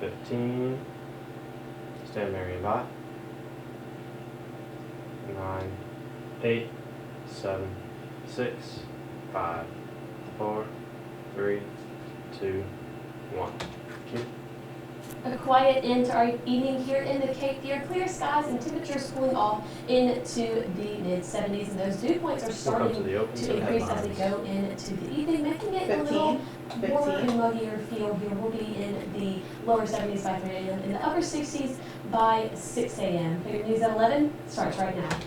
15. Stand Marion by. 9, 8, 7, 6, 5, 4, 3, 2, 1. Cue. A quiet end to our evening here in the Cape Fear. Clear skies and temperatures cooling off into the mid-70s, and those dew points are starting to increase as we go into the evening, making it a little warmer and muggier feel here. We'll be in the lower 70s by 3 a.m. in the upper 60s by 6 a.m. Figure News at 11 starts right now.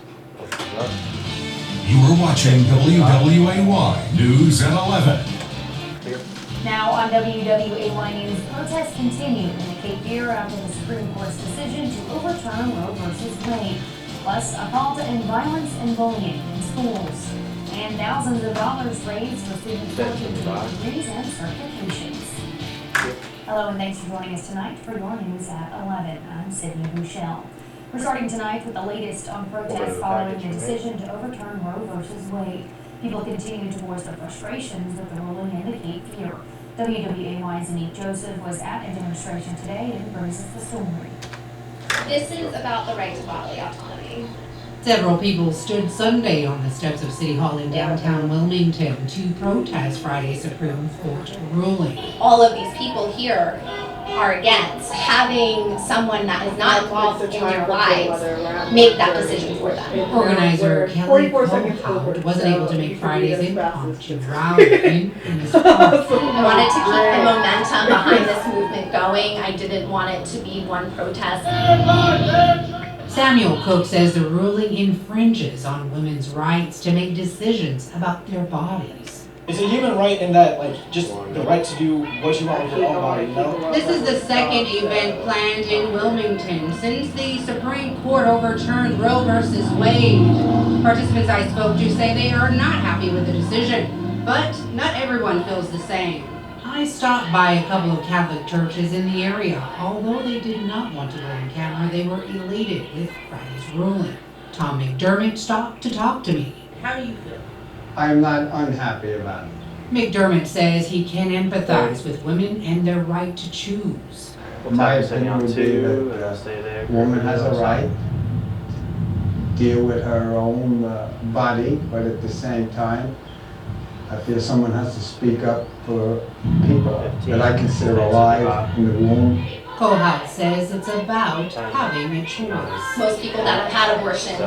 You are watching WWAY News at 11. Now on WWAY News, protests continue in the Cape Fear after the Supreme Court's decision to overturn Roe v. Wade, plus a call to end violence and bullying in schools, and thousands of dollars raised for students working toward degrees and certifications. Hello and thanks for joining us tonight for your News at 11. I'm Sydney Bouchel. We're starting tonight with the latest on protests following the decision to overturn Roe v. Wade. People continue to voice their frustrations with the ruling in the Cape Fear. WWAY's Anit Joseph was at a demonstration today and brings us the story. This is about the right to bodily autonomy. Several people stood Sunday on the steps of City Hall in downtown Wilmington to protest Friday's Supreme Court ruling. All of these people here are against having someone that is not involved in their lives make that decision for them. Organizer Kelly Cohart wasn't able to make Friday's impromptu rally in his park. I wanted to keep the momentum behind this movement going. I didn't want it to be one protest. Samuel Cook says the ruling infringes on women's rights to make decisions about their bodies. It's a human right in that, like, just the right to do what you want with your own body, you know? This is the second event planned in Wilmington since the Supreme Court overturned Roe v. Wade. Participants I spoke to say they are not happy with the decision, but not everyone feels the same. I stopped by a couple of Catholic churches in the area. Although they did not want to go on camera, they were elated with Friday's ruling. Tom McDermott stopped to talk to me. How do you feel? I'm not unhappy about it. McDermott says he can empathize with women and their right to choose. My opinion would be that a woman has a right to deal with her own body, but at the same time, I feel someone has to speak up for people that I consider alive in the womb. Cohart says it's about having a choice. Most people that have had abortions,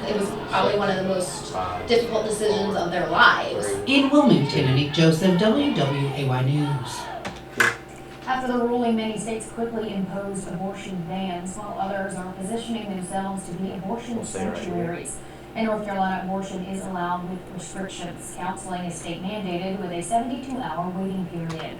it was probably one of the most difficult decisions of their lives. In Wilmington, Anit Joseph, WWAY News. After the ruling, many states quickly imposed abortion bans, while others are positioning themselves to be abortion sanctuaries. In North Carolina, abortion is allowed with restrictions. Counseling is state mandated with a 72-hour waiting period.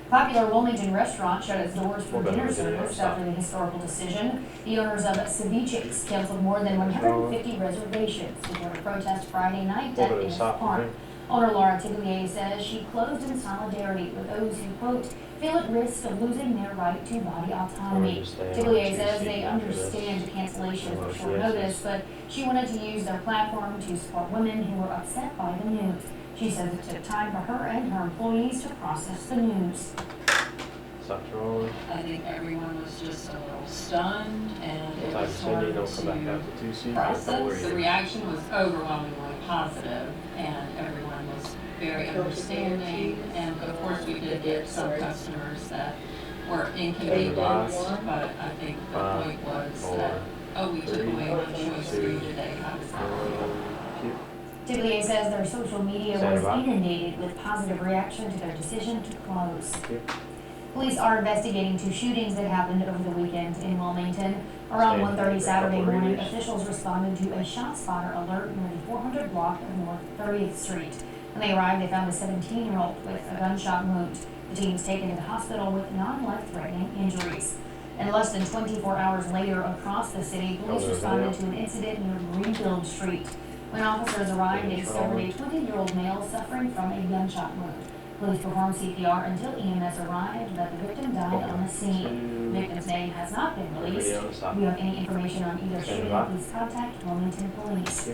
Popular Wilmington restaurant shut its doors for dinner service after the historical decision. The owners of Ceviche's canceled more than 150 reservations before a protest Friday night at Innis Park. Owner Laura Tiglier says she closed in solidarity with those who, quote, feel at risk of losing their right to body autonomy. Tiglier says they understand cancellation for short notice, but she wanted to use their platform to support women who were upset by the news. She says it took time for her and her employees to process the news. I think everyone was just a little stunned, and it was hard to process. The reaction was overwhelmingly positive, and everyone was very understanding. And of course, we did get some customers that were inconvenienced, but I think the point was that, oh, we took away my choice for you today. How does that feel? Tiglier says their social media was inundated with positive reaction to their decision to close. Police are investigating 2 shootings that happened over the weekend in Wilmington. Around 1:30 Saturday morning, officials responded to a shot spotter alert near the 400 block of North 30th Street. When they arrived, they found a 17-year-old with a gunshot wound. The team was taken to the hospital with non-life-threatening injuries. And less than 24 hours later, across the city, police responded to an incident near Greenfield Street. When officers arrived, they discovered a 20-year-old male suffering from a gunshot wound. Police performed CPR until EMS arrived, but the victim died on the scene. The victim's name has not been released. If you have any information on either shooting, please contact Wilmington Police.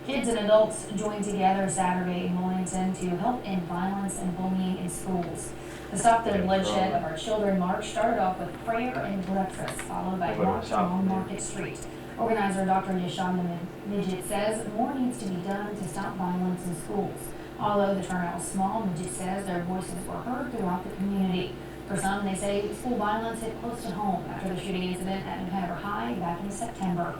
Kids and adults joined together Saturday in Wilmington to help end violence and bullying in schools. The Stop the Bloodshed of Our Children march started off with prayer and breakfast, followed by a march along Market Street. Organizer Dr. Unedited says more needs to be done to stop violence in schools. Although the turnout was small, Unedited says their voices were heard throughout the community. For some, they say school violence hit close to home after the shooting incident at New Hanover High back in September.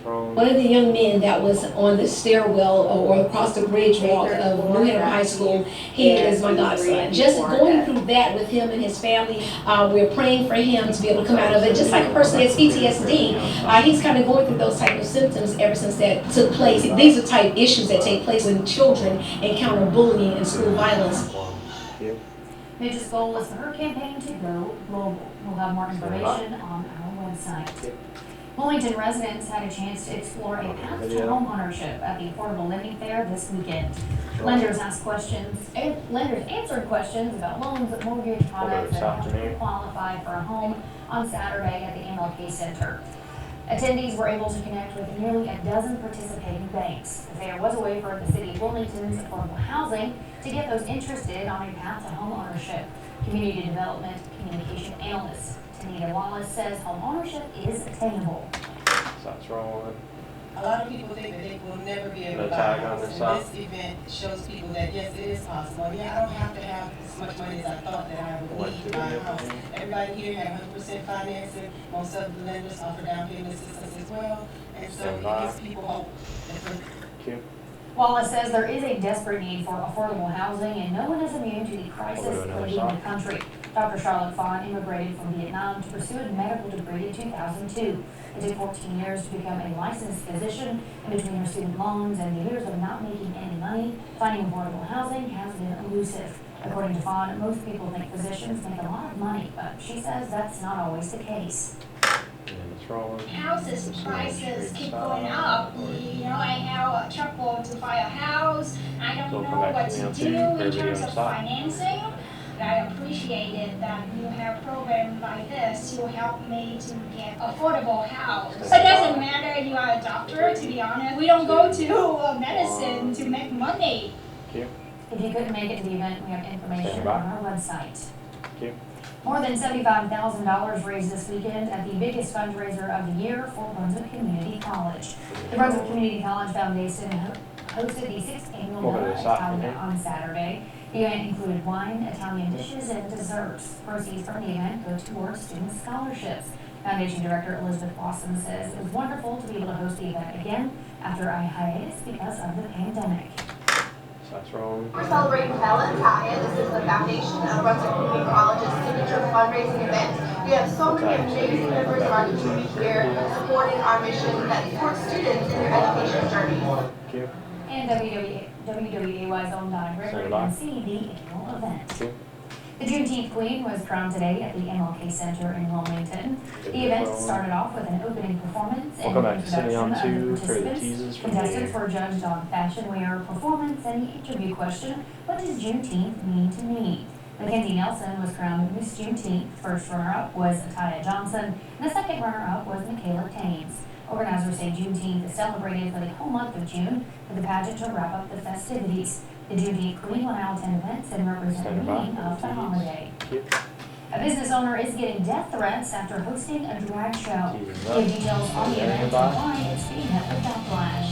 One of the young men that was on the stairwell or across the bridge walk of New Hanover High School, he is my godson. Just going through that with him and his family, we're praying for him to be able to come out of it. Just like a person that has PTSD, he's kind of going through those type of symptoms ever since that took place. These are type issues that take place when children encounter bullying and school violence. Midget's goal is for her campaign to go global. We'll have more information on our website. Wilmington residents had a chance to explore a path to homeownership at the Affordable Lending Fair this weekend. Lenders asked questions, and lenders answered questions about loans, mortgage products, and how to qualify for a home on Saturday at the MLK Center. Attendees were able to connect with nearly a dozen participating banks. The fair was a way for the city of Wilmington's affordable housing to get those interested on a path to home ownership. Community development communication analyst Tanita Wallace says home ownership is attainable. That's wrong. A lot of people think that they will never be able to buy a house, and this event shows people that yes, it is possible. Yeah, I don't have to have as much money as I thought that I would need to buy a house. Everybody here had 100% financing. Most of the lenders offer down payment assistance as well, and so it gives people hope. Wallace says there is a desperate need for affordable housing, and no one is immune to the crisis plaguing the country. Dr. Charlotte Fawn immigrated from Vietnam to pursue a medical degree in 2002. It took 14 years to become a licensed physician, and between her student loans and the years of not making any money, finding affordable housing has been elusive. According to Fawn, most people think physicians make a lot of money, but she says that's not always the case. Houses prices keep going up. You know, I have trouble to buy a house. I don't know what to do in terms of financing. I appreciate it that you have programs like this to help me to get affordable house. It doesn't matter you are a doctor, to be honest. We don't go to medicine to make money. If you couldn't make it to the event, we have information on our website. More than $75,000 raised this weekend at the biggest fundraiser of the year for Brunswick Community College. The Brunswick Community College Foundation hosted the 6th annual Nova Italia on Saturday. The event included wine, Italian dishes, and desserts. Proceeds from the event go towards student scholarships. Foundation Director Elizabeth Blossom says it was wonderful to be able to host the event again after a hiatus because of the pandemic. That's wrong. We're celebrating Valentine. This is the foundation of Brunswick Community College's signature fundraising event. We have so many amazing members of our community here supporting our mission that supports students in their education journey. And WWAY's own Don River can see the annual event. The Juneteenth Queen was crowned today at the MLK Center in Wilmington. The event started off with an opening performance and introduction of the participants. Contestants were judged on fashion wear, performance, and the interview question, what does Juneteenth mean to me? Mackenzie Nelson was crowned Miss Juneteenth. First runner-up was Ataya Johnson, and the second runner-up was Michaela Taines. Organizers say Juneteenth is celebrated for the whole month of June, with the pageant to wrap up the festivities. The Juneteenth Queen will now attend events and represent the meaning of the holiday. A business owner is getting death threats after hosting a drag show. Give details on the event and why it's being met with backlash.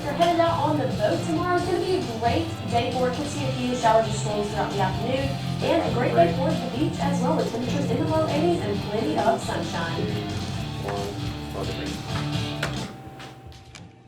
You're headed out on the boat tomorrow. It's going to be a great day for it. Could see a few showers or storms throughout the afternoon, and a great day for the beach as well, with temperatures in the low 80s and plenty of sunshine.